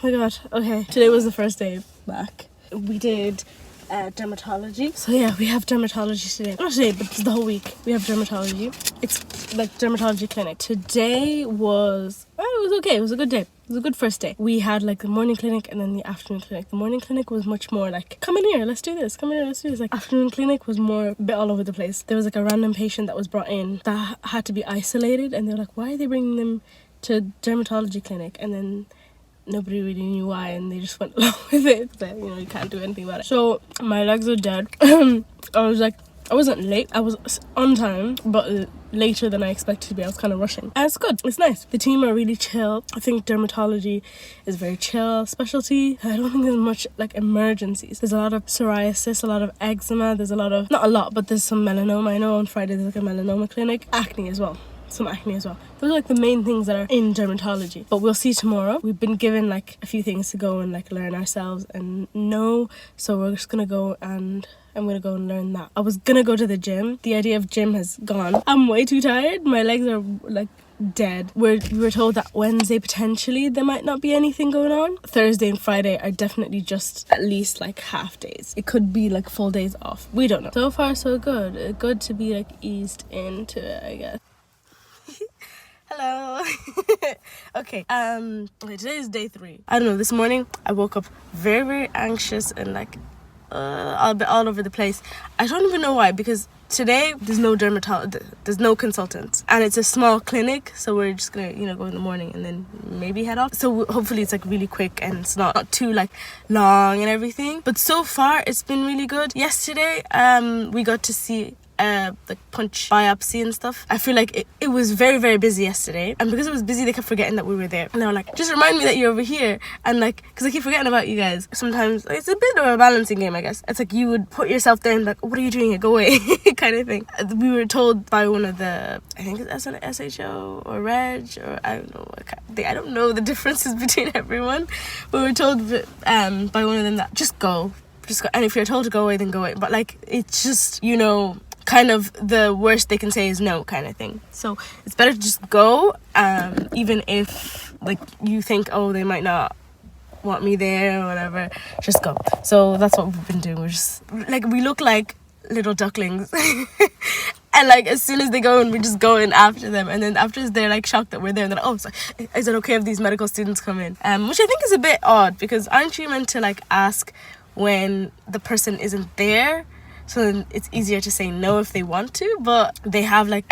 my god. Okay, today was the first day back. We did dermatology. So yeah, we have dermatology today. Not today, but the whole week. We have dermatology. It's like dermatology clinic. Today was... it was okay. It was a good day. It was a good first day. We had like the morning clinic and then the afternoon clinic. The morning clinic was much more like, come in here, let's do this. Come in here, let's do this. Like, afternoon clinic was more a bit all over the place. There was like a random patient that was brought in that had to be isolated, and they were like, why are they bringing them to dermatology clinic? And then nobody really knew why, and they just went along with it. But, you know, you can't do anything about it. So my legs are dead. I wasn't late. I was on time, but later than I expected to be. I was kind of rushing. And it's good. It's nice. The team are really chill. I think dermatology is very chill specialty. I don't think there's much like emergencies. There's a lot of psoriasis, a lot of eczema. There's a lot of, not a lot, but there's some melanoma. I know on Friday there's like a melanoma clinic. Acne as well. Some acne as well. Those are like the main things that are in dermatology. But we'll see tomorrow. We've been given like a few things to go and like learn ourselves and know. So we're just gonna go and I'm gonna go and learn that. I was gonna go to the gym. The idea of gym has gone. I'm way too tired. My legs are like dead. We were told that Wednesday potentially there might not be anything going on. Thursday and Friday are definitely just at least like half days. It could be like full days off. We don't know. So far so good. Good to be like eased into it, I guess. Hello. Okay, today is day 3. I don't know, this morning I woke up very, very anxious and like a bit all over the place. I don't even know why, because today there's no there's no consultant, and it's a small clinic, so we're just gonna, you know, go in the morning and then maybe head off. So hopefully it's like really quick and it's not too like long and everything. But so far it's been really good. Yesterday we got to see like punch biopsy and stuff. I feel like it was very, very busy yesterday, and because it was busy they kept forgetting that we were there, and they were like, just remind me that you're over here. And like, because I keep forgetting about you guys sometimes. It's a bit of a balancing game, I guess. It's like you would put yourself there and like, what are you doing here, go away kind of thing. We were told by one of the, I think it's SHO or Reg, or I don't know, I don't know the differences between everyone, but we were told by one of them that just go, and if you're told to go away, then go away. But like, it's just, you know, kind of the worst they can say is no kind of thing. So it's better to just go, even if like you think, oh, they might not want me there or whatever, just go. So that's what we've been doing. We're just like, we look like little ducklings and like as soon as they go in, we just go in after them, and then after they're like shocked that we're there, and they're like, oh, so is it okay if these medical students come in? Which I think is a bit odd, because aren't you meant to like ask when the person isn't there? So then it's easier to say no if they want to. But they have like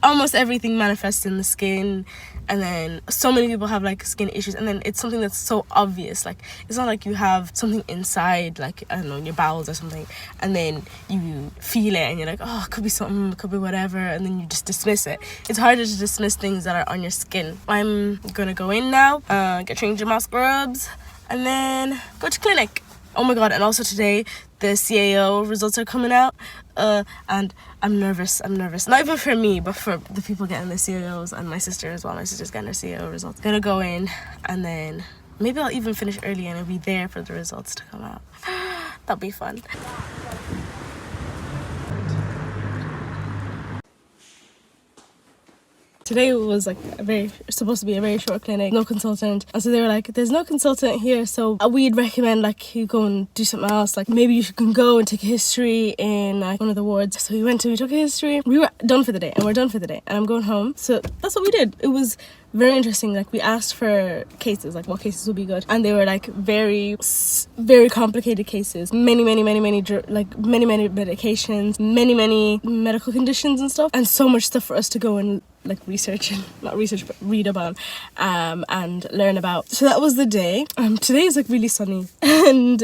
almost everything manifests in the skin, and then so many people have like skin issues, and then it's something that's so obvious. Like, it's not like you have something inside, like, I don't know, in your bowels or something, and then you feel it and you're like, oh, it could be something, it could be whatever, and then you just dismiss it. It's harder to dismiss things that are on your skin. I'm gonna go in now, get changed in my scrubs, and then go to clinic. Oh my god, and also today the CAO results are coming out, and I'm nervous. Not even for me, but for the people getting the CAOs, and my sister as well. My sister's getting her CAO results. Gonna go in, and then maybe I'll even finish early and I'll be there for the results to come out. That'll be fun. Today was like supposed to be a very short clinic, no consultant. And so they were like, there's no consultant here, so we'd recommend like you go and do something else. Like, maybe you can go and take a history in like one of the wards. So we took a history. We were done for the day, and we're done for the day. And I'm going home. So that's what we did. It was very interesting. Like, we asked for cases, like what cases would be good, and they were like very, very complicated cases. Many medications, many medical conditions and stuff, and so much stuff for us to go and like read about and learn about. So that was the day. Today is like really sunny, and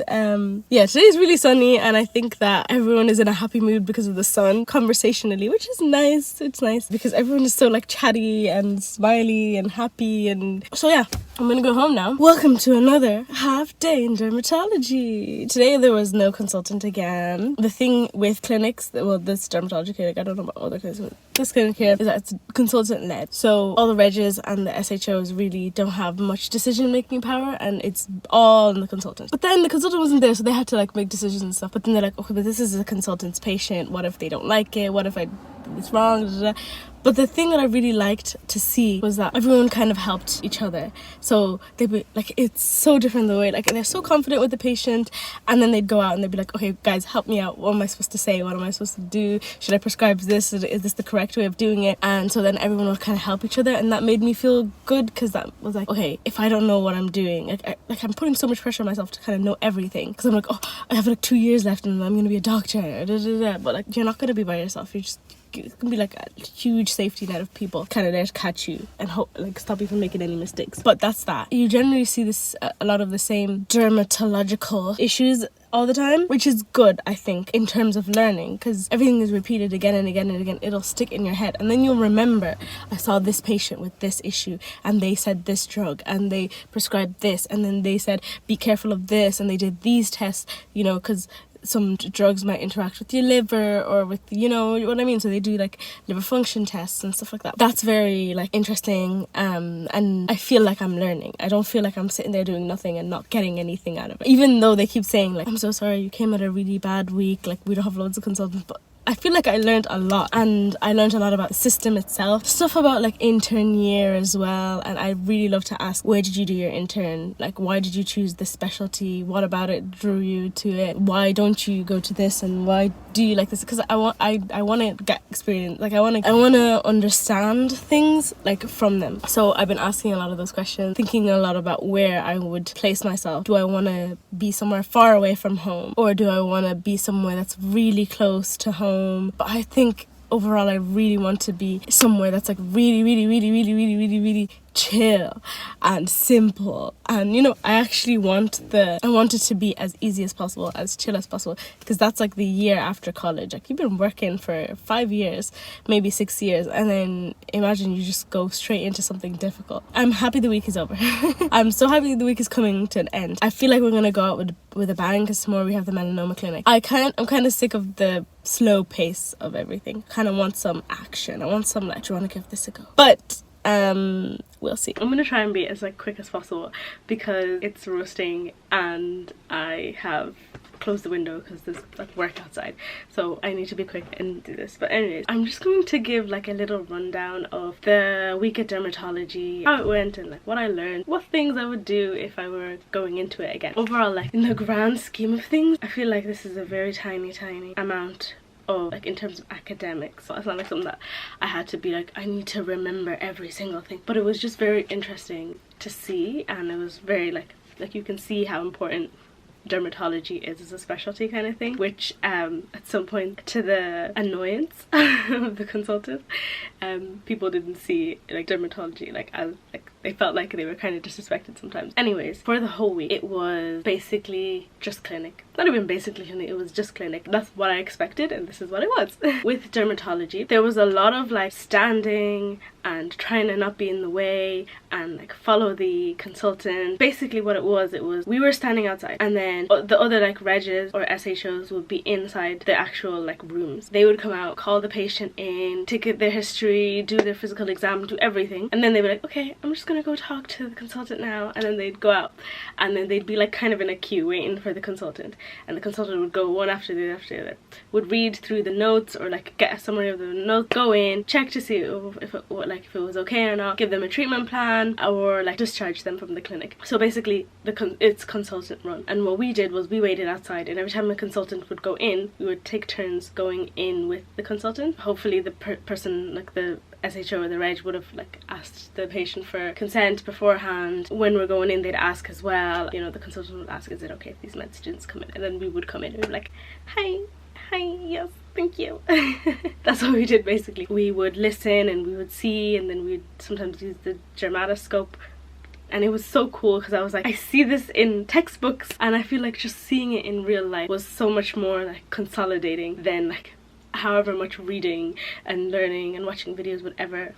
yeah, today is really sunny, and I think that everyone is in a happy mood because of the sun, conversationally, which is nice. It's nice because everyone is so like chatty and smiley and happy. And so yeah, I'm gonna go home now. Welcome to another half day in dermatology. Today there was no consultant again. The thing with clinics, well, this dermatology clinic, I don't know about other clinics, but this clinic here is that it's consultant led. So all the regs and the SHOs really don't have much decision making power, and it's all in the consultant. But then the consultant wasn't there, so they had to like make decisions and stuff. But then they're like, okay, but this is a consultant's patient. What if they don't like it? What if it's wrong? But the thing that I really liked to see was that everyone kind of helped each other. So they'd be like, it's so different the way, like, they're so confident with the patient, and then they'd go out and they'd be like, okay guys, help me out, what am I supposed to say, what am I supposed to do, should I prescribe this, is this the correct way of doing it? And so then everyone would kind of help each other, and that made me feel good, because that was like, okay, if I don't know what I'm doing, I'm putting so much pressure on myself to kind of know everything, because I'm like, oh, I have like 2 years left and I'm gonna be a doctor, but like, you're not gonna be by yourself. It's gonna be like a huge safety net of people kind of there to catch you and hope, like, stop you from making any mistakes. But that's that. You generally see this a lot of the same dermatological issues all the time, which is good, I think, in terms of learning, because everything is repeated again and again and again. It'll stick in your head, and then you'll remember, I saw this patient with this issue and they said this drug and they prescribed this, and then they said be careful of this, and they did these tests, you know, because some drugs might interact with your liver or with, you know what I mean, so they do like liver function tests and stuff like that. That's very like interesting, and I feel like I'm learning. I don't feel like I'm sitting there doing nothing and not getting anything out of it, even though they keep saying like, I'm so sorry, you came at a really bad week, like we don't have loads of consultants. But I feel like I learned a lot, and I learned a lot about the system itself, stuff about like intern year as well. And I really love to ask, where did you do your intern? Like, why did you choose this specialty? What about it drew you to it? Why don't you go to this, and why do you like this? Because I want to get experience, like I want to understand things like from them. So I've been asking a lot of those questions, thinking a lot about where I would place myself. Do I want to be somewhere far away from home, or do I want to be somewhere that's really close to home? But I think overall I really want to be somewhere that's like really, really, really, really, really, really, really chill and simple. And you know, I want it to be as easy as possible, as chill as possible, because that's like the year after college. Like, you've been working for 5 years, maybe 6 years, and then imagine you just go straight into something difficult. I'm happy the week is over. I'm so happy the week is coming to an end. I feel like we're gonna go out with a bang, because tomorrow we have the melanoma clinic. I'm kind of sick of the slow pace of everything. Kind of want some action. I want some like, do you want to give this a go? But we'll see. I'm gonna try and be as like quick as possible, because it's roasting and I have closed the window because there's like work outside, so I need to be quick and do this. But anyways, I'm just going to give like a little rundown of the week at dermatology, how it went, and like what I learned, what things I would do if I were going into it again. Overall, like in the grand scheme of things, I feel like this is a very tiny amount of like in terms of academics, so it's not like something that I had to be like, I need to remember every single thing. But it was just very interesting to see, and it was very like you can see how important dermatology is as a specialty kind of thing, which at some point, to the annoyance of the consultant, people didn't see like dermatology like as like, they felt like they were kind of disrespected sometimes. Anyways, for the whole week it was basically just clinic. Not even basically clinic, it was just clinic. That's what I expected, and this is what it was. With dermatology, there was a lot of like standing and trying to not be in the way and like follow the consultant. Basically what it was we were standing outside, and then the other like regs or SHOs would be inside the actual like rooms. They would come out, call the patient in, take their history, do their physical exam, do everything, and then they'd be like, okay, I'm just gonna go talk to the consultant now. And then they'd go out, and then they'd be like kind of in a queue waiting for the consultant, and the consultant would go one after the other, would read through the notes or like get a summary of the notes, go in, check to see if it was okay or not, give them a treatment plan, or like discharge them from the clinic. So basically it's consultant run, and what we did was we waited outside, and every time a consultant would go in, we would take turns going in with the consultant. Hopefully the person, like the SHO or the reg, would have like asked the patient for consent beforehand. When we're going in, they'd ask as well, you know, the consultant would ask, is it okay if these med students come in? And then we would come in and we'd be like, hi, yes, thank you. That's what we did basically. We would listen and we would see, and then we'd sometimes use the dermatoscope. And it was so cool, because I was like, I see this in textbooks, and I feel like just seeing it in real life was so much more like consolidating than like however much reading and learning and watching videos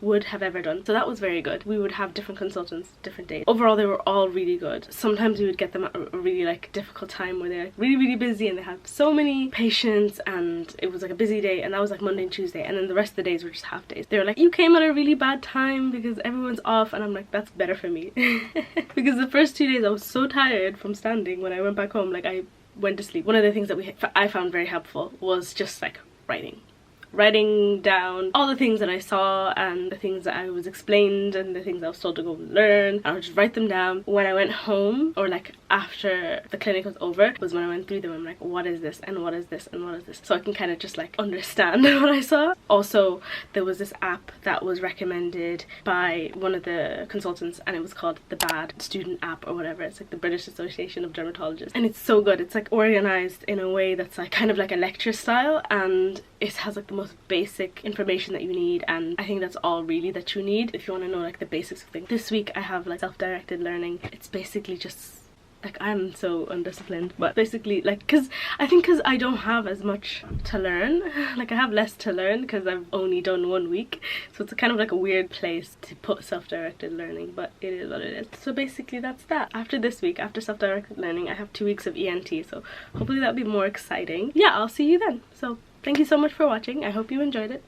would have ever done. So that was very good. We would have different consultants different days. Overall they were all really good. Sometimes we would get them at a really like difficult time where they're like really busy and they have so many patients, and it was like a busy day, and that was like Monday and Tuesday, and then the rest of the days were just half days. They were like, you came at a really bad time because everyone's off, and I'm like, that's better for me. Because the first 2 days I was so tired from standing. When I went back home, like I went to sleep. One of the things that I found very helpful was just like writing writing down all the things that I saw and the things that I was explained and the things I was told to go learn. I would just write them down. When I went home, or like after the clinic was over, was when I went through them. I'm like, what is this and what is this and what is this, so I can kind of just like understand what I saw. Also, there was this app that was recommended by one of the consultants, and it was called the Bad Student app or whatever. It's like the British Association of Dermatologists, and it's so good. It's like organized in a way that's like kind of like a lecture style, and it has like the most basic information that you need, and I think that's all really that you need if you want to know like the basics of things. This week I have like self-directed learning. It's basically just like, I'm so undisciplined, but basically like, because I don't have as much to learn, like I have less to learn because I've only done 1 week, so it's kind of like a weird place to put self-directed learning, but it is what it is. So basically that's that. After this week, after self-directed learning, I have 2 weeks of ENT, so hopefully that'll be more exciting. Yeah, I'll see you then. So thank you so much for watching. I hope you enjoyed it.